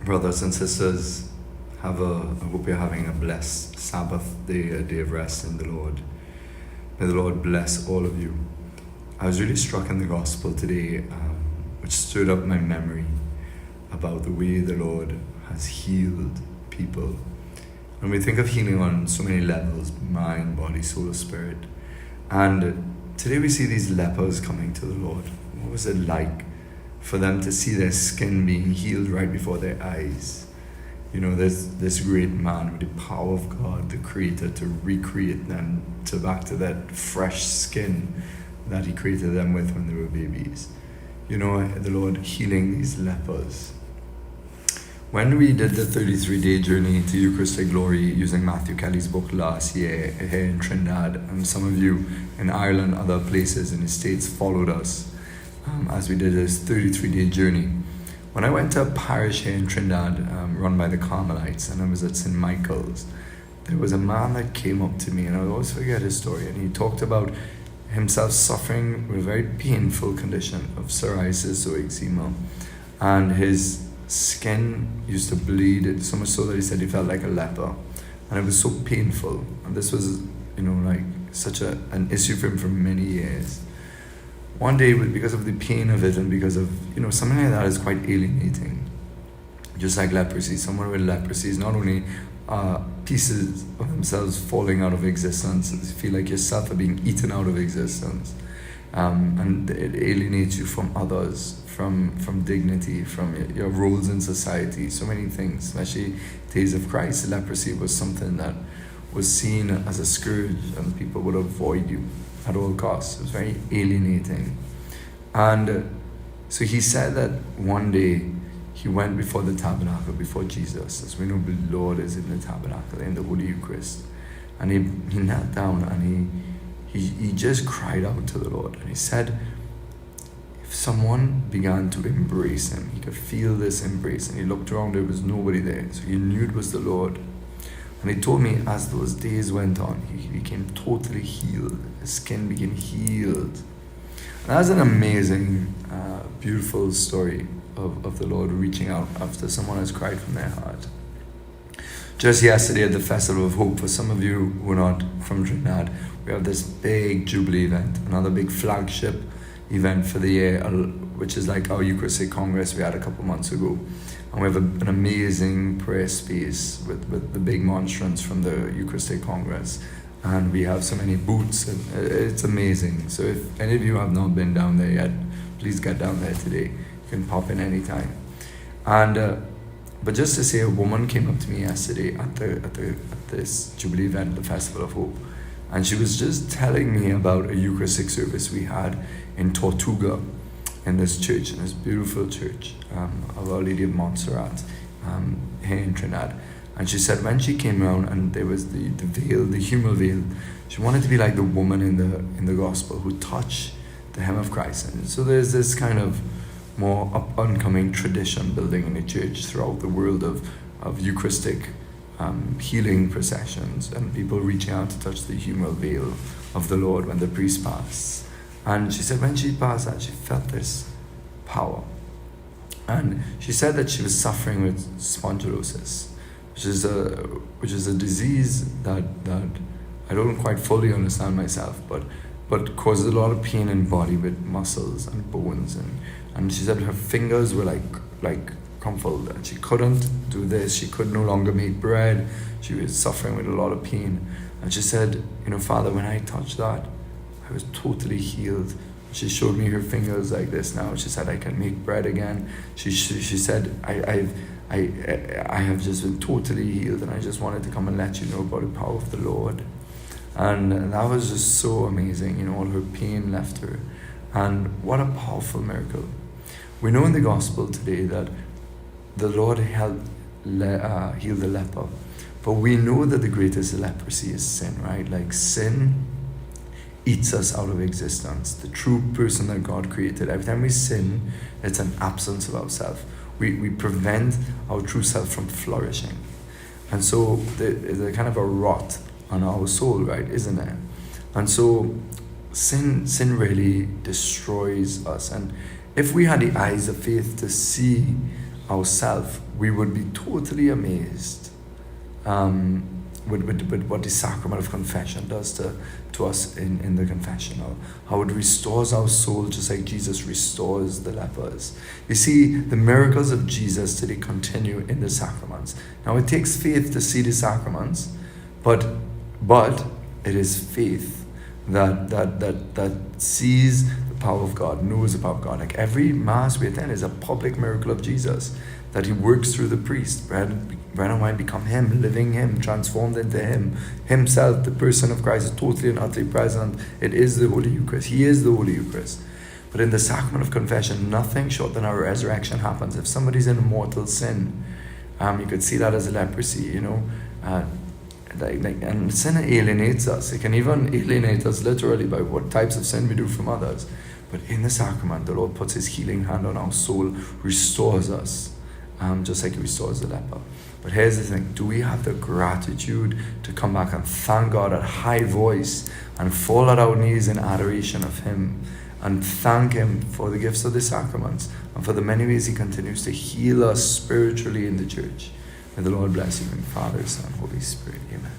Brothers and sisters, I hope you're having a blessed Sabbath day, a day of rest in the Lord. May the Lord bless all of you. I was really struck in the gospel today, which stirred up my memory about the way the Lord has healed people. And we think of healing on so many levels: mind, body, soul, spirit. And today we see these lepers coming to the Lord. What was it like for them to see their skin being healed right before their eyes? You know, there's this great man with the power of God, the Creator, to recreate them back to that fresh skin that He created them with when they were babies. You know, the Lord healing these lepers. When we did the 33-day journey to Eucharistic Glory using Matthew Kelly's book last year here in Trinidad, and some of you in Ireland, other places in the States followed us as we did this 33-day journey. When I went to a parish here in Trinidad run by the Carmelites, and I was at St. Michael's, there was a man that came up to me, and I'll always forget his story, and he talked about himself suffering with a very painful condition of psoriasis or eczema, and his skin used to bleed, so much so that he said he felt like a leper, and it was so painful. And this was, like such an issue for him for many years. One day, because of the pain of it, and because of something like that is quite alienating, just like leprosy. Someone with leprosy is not only pieces of themselves falling out of existence, you feel like yourself are being eaten out of existence, and it alienates you from others, from dignity, from your roles in society, so many things. Especially days of Christ, leprosy was something that was seen as a scourge, and people would avoid you at all costs. It was very alienating. And so he said that one day he went before the tabernacle, before Jesus, as we know the Lord is in the tabernacle, in the Holy Eucharist, and he knelt down, and he just cried out to the Lord, and he said, if someone began to embrace him, he could feel this embrace, and he looked around, there was nobody there, so he knew it was the Lord. And he told me as those days went on, he became totally healed. His skin became healed. And that's an amazing, beautiful story of the Lord reaching out after someone has cried from their heart. Just yesterday at the Festival of Hope, for some of you who are not from Trinidad, we have this big Jubilee event, another big flagship event for the year, which is like our Eucharistic Congress we had a couple months ago. And we have an amazing prayer space with the big monstrance from the Eucharistic Congress. And we have so many booths, and it's amazing. So if any of you have not been down there yet, please get down there today. You can pop in anytime. And but just to say, a woman came up to me yesterday at this Jubilee event, the Festival of Hope, and she was just telling me about a Eucharistic service we had in Tortuga, in this church, in this beautiful church of Our Lady of Montserrat here in Trinidad. And she said when she came around and there was the veil, the humal veil, she wanted to be like the woman in the gospel who touched the hem of Christ. And so there's this kind of more up-and-coming tradition building in the church throughout the world of Eucharistic healing processions, and people reaching out to touch the humal veil of the Lord when the priest passed. And she said when she passed that, she felt this power. And she said that she was suffering with spondylosis, which is a disease that I don't quite fully understand myself, but causes a lot of pain in body with muscles and bones. And she said her fingers were like crumpled, and she couldn't do this. She could no longer make bread. She was suffering with a lot of pain. And she said, Father, when I touched that, I was totally healed. She showed me her fingers like this now. She said, I can make bread again. She said, I have just been totally healed, and I just wanted to come and let you know about the power of the Lord. And that was just so amazing. All her pain left her. And what a powerful miracle. We know in the gospel today that the Lord healed the leper. But we know that the greatest leprosy is sin, right? Like sin eats us out of existence. The true person that God created. Every time we sin, it's an absence of ourselves. We prevent our true self from flourishing. And so there's a kind of a rot on our soul, right? Isn't there? And so sin really destroys us. And if we had the eyes of faith to see ourselves, we would be totally amazed with what the sacrament of confession does to us in the confessional. How it restores our soul just like Jesus restores the lepers. You see, the miracles of Jesus today continue in the sacraments. Now it takes faith to see the sacraments, but it is faith that sees the power of God, knows the power of God. Like every Mass we attend is a public miracle of Jesus, that he works through the priest. Bread and wine become him, living him, transformed into him. Himself, the person of Christ, is totally and utterly present. It is the Holy Eucharist. He is the Holy Eucharist. But in the sacrament of confession, nothing short than our resurrection happens. If somebody's in mortal sin, you could see that as a leprosy, and sin alienates us. It can even alienate us literally by what types of sin we do from others. But in the sacrament, the Lord puts his healing hand on our soul, restores us, just like he restores the leper. But here's the thing, do we have the gratitude to come back and thank God at high voice and fall at our knees in adoration of him and thank him for the gifts of the sacraments and for the many ways he continues to heal us spiritually in the church? May the Lord bless you in Father, Son, Holy Spirit. Amen.